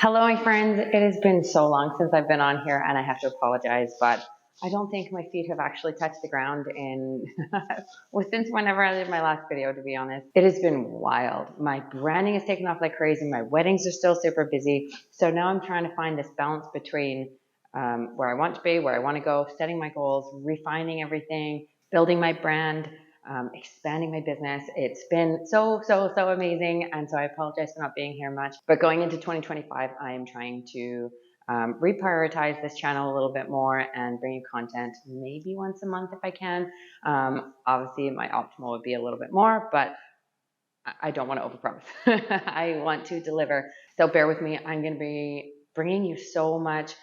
Hello, my friends. It has been so long since I've been on here, and I have to apologize, but I don't think my feet have actually touched the ground in well, since whenever I did my last video, to be honest. It has been wild. My branding has taken off like crazy. My weddings are still super busy. So now I'm trying to find this balance between where I want to be, where I want to go, setting my goals, refining everything, building my brand, expanding my business. It's been so amazing. And so I apologize for not being here much. But going into 2025, I am trying to reprioritize this channel a little bit more and bring you content maybe once a month if I can. Obviously, my optimal would be a little bit more, but I don't want to overpromise. I want to deliver. So bear with me. I'm going to be bringing you so much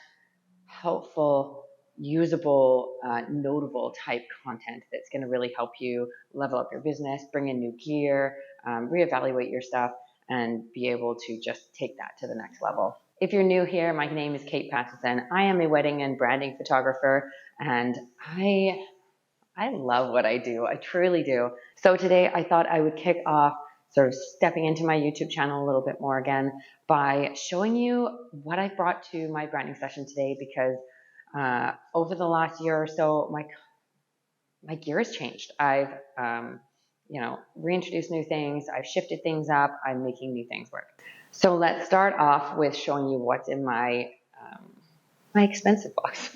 helpful, usable, notable type content that's going to really help you level up your business, bring in new gear, reevaluate your stuff, and be able to just take that to the next level. If you're new here, my name is Kate Patterson. I am a wedding and branding photographer, and I love what I do. I truly do. So today I thought I would kick off sort of stepping into my YouTube channel a little bit more again by showing you what I brought to my branding session today, because over the last year or so, my gear has changed. I've reintroduced new things. I've shifted things up. I'm making new things work. So let's start off with showing you what's in my expensive box.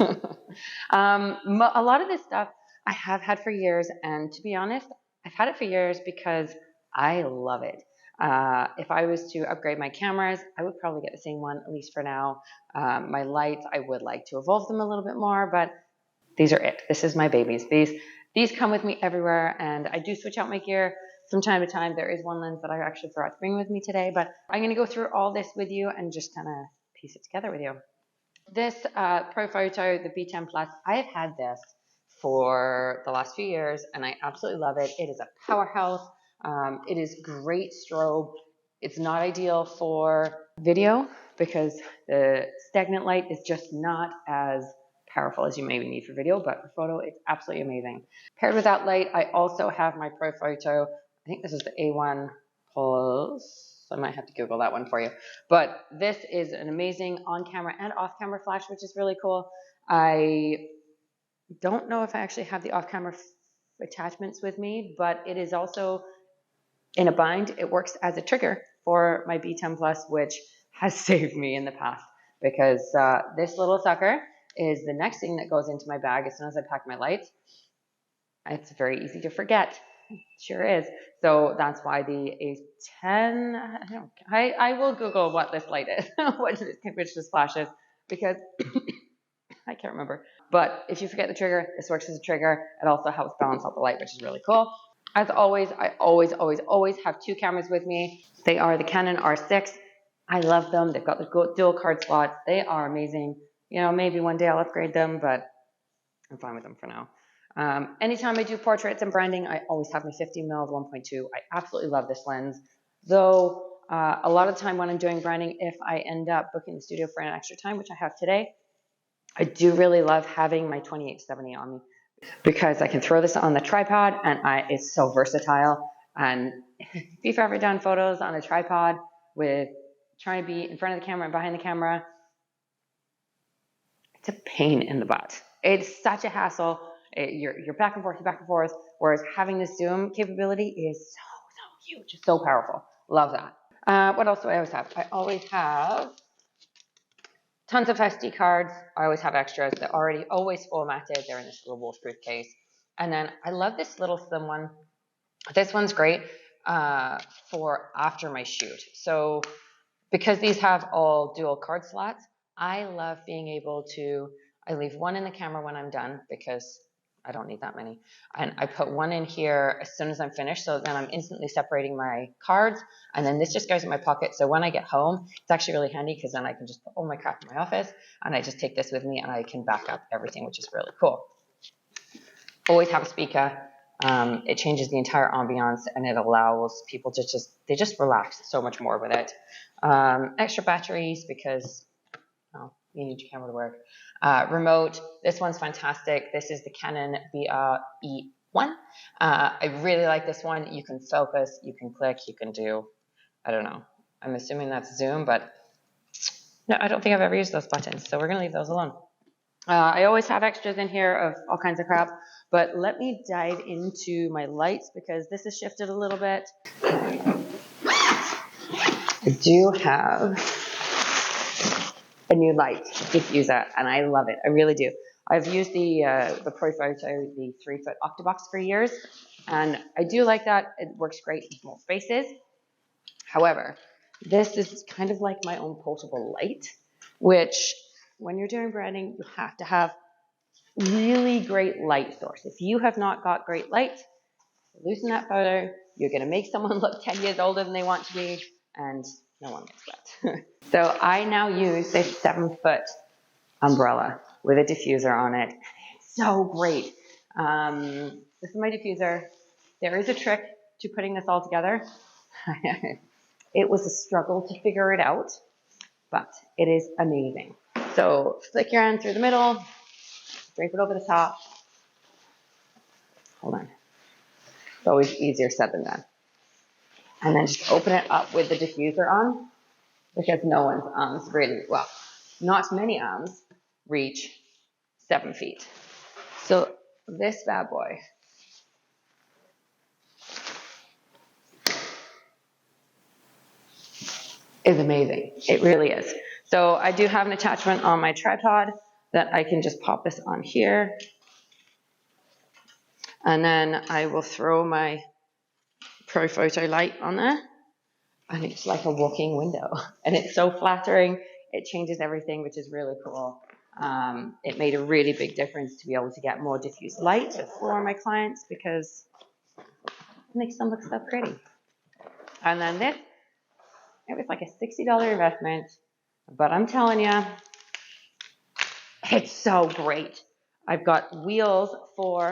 A lot of this stuff I have had for years, and to be honest, I've had it for years because I love it. If I was to upgrade my cameras, I would probably get the same one, at least for now. My lights, I would like to evolve them a little bit more, but these are it. This is my babies. These come with me everywhere, and I do switch out my gear from time to time. There is one lens that I actually forgot to bring with me today, but I'm going to go through all this with you and just kind of piece it together with you. This Pro Photo, the B10 Plus, I have had this for the last few years, and I absolutely love it. It is a powerhouse. It is great strobe. It's not ideal for video because the stagnant light is just not as powerful as you maybe need for video, but for photo, it's absolutely amazing. Paired with that light, I also have my Pro Photo. I think this is the A1 Pulse. I might have to Google that one for you. But this is an amazing on-camera and off-camera flash, which is really cool. I don't know if I actually have the off-camera attachments with me, but it is also in a bind. It works as a trigger for my B10 Plus, which has saved me in the past, because this little sucker is the next thing that goes into my bag as soon as I pack my lights. It's very easy to forget. It sure is. So that's why the A10, I will Google what this light is, which this flash is, because I can't remember. But if you forget the trigger, this works as a trigger. It also helps balance out the light, which is really cool. As always, I always have two cameras with me. They are the Canon R6. I love them. They've got the dual card slots. They are amazing. You know, maybe one day I'll upgrade them, but I'm fine with them for now. Anytime I do portraits and branding, I always have my 50mm 1.2. I absolutely love this lens. Though a lot of the time when I'm doing branding, if I end up booking the studio for an extra time, which I have today, I do really love having my 2870 on me, because I can throw this on the tripod and it's so versatile. And if you've ever done photos on a tripod with trying to be in front of the camera and behind the camera, it's a pain in the butt. It's such a hassle. You're back and forth, whereas having the zoom capability is so huge, so powerful. Love that. What else do I always have? I always have tons of SD cards. I always have extras. They're already always formatted. They're in this little wolf-proof case. And then I love this little slim one. This one's great for after my shoot. So because these have all dual card slots, I love being able to, I leave one in the camera when I'm done because I don't need that many. And I put one in here as soon as I'm finished, so then I'm instantly separating my cards. And then this just goes in my pocket. So when I get home, it's actually really handy because then I can just put all my crap in my office and I just take this with me and I can back up everything, which is really cool. Always have a speaker. It changes the entire ambiance and it allows people to just relax so much more with it. Extra batteries because you need your camera to work. Remote, this one's fantastic. This is the Canon BRE1. I really like this one. You can focus, you can click, you can do, I don't know. I'm assuming that's zoom, but No, I don't think I've ever used those buttons, so we're gonna leave those alone. I always have extras in here of all kinds of crap, but let me dive into my lights because this has shifted a little bit. I do have a new light diffuser, and I love it. I really do. I've used the Profoto, the 3-foot Octabox for years, and I do like that. It works great in small spaces. However, this is kind of like my own portable light, which when you're doing branding, you have to have really great light source. If you have not got great light, loosen that photo, you're going to make someone look 10 years older than they want to be, and no one gets wet. So I now use this 7-foot umbrella with a diffuser on it. It's so great. This is my diffuser. There is a trick to putting this all together. It was a struggle to figure it out, but it is amazing. So flick your hand through the middle, drape it over the top. Hold on. It's always easier said than done. And then just open it up with the diffuser on, because no one's arms really, well, not many arms reach 7 feet. So this bad boy is amazing. It really is. So I do have an attachment on my tripod that I can just pop this on here. And then I will throw my Profoto light on there. And it's like a walking window. And it's so flattering. It changes everything, which is really cool. It made a really big difference to be able to get more diffuse light for my clients because it makes them look so pretty. And then this, it was like a $60 investment, but I'm telling you, it's so great. I've got wheels for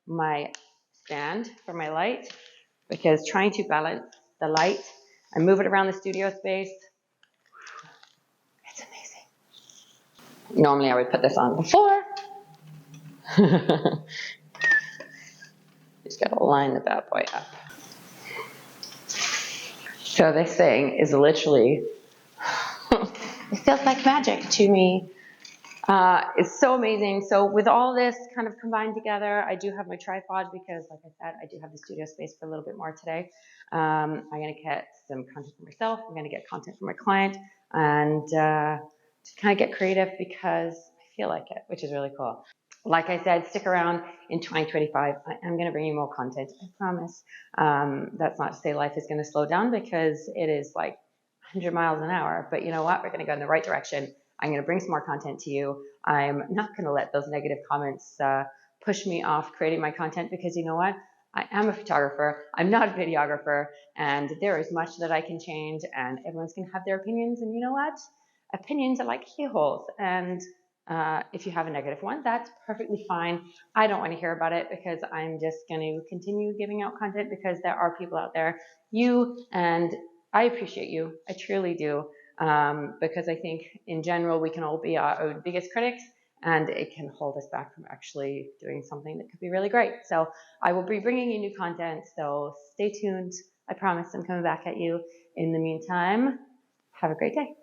my stand for my light because trying to balance the light and move it around the studio space, it's amazing. Normally I would put this on the floor. Just gotta line the bad boy up. So this thing is literally, it feels like magic to me. It's so amazing. So with all this kind of combined together, I do have my tripod because, like I said, I do have the studio space for a little bit more today. I'm going to get some content for myself. I'm going to get content for my client and just kind of get creative because I feel like it, which is really cool. Like I said, stick around in 2025. I am going to bring you more content, I promise. That's not to say life is going to slow down because it is like 100 miles an hour. But you know what? We're going to go in the right direction. I'm going to bring some more content to you. I'm not going to let those negative comments push me off creating my content because you know what? I am a photographer. I'm not a videographer. And there is much that I can change and everyone's going to have their opinions. And you know what? Opinions are like keyholes. And if you have a negative one, that's perfectly fine. I don't want to hear about it because I'm just going to continue giving out content because there are people out there, you, and I appreciate you. I truly do. Because I think in general, we can all be our own biggest critics and it can hold us back from actually doing something that could be really great. So I will be bringing you new content. So stay tuned. I promise I'm coming back at you. In the meantime, have a great day.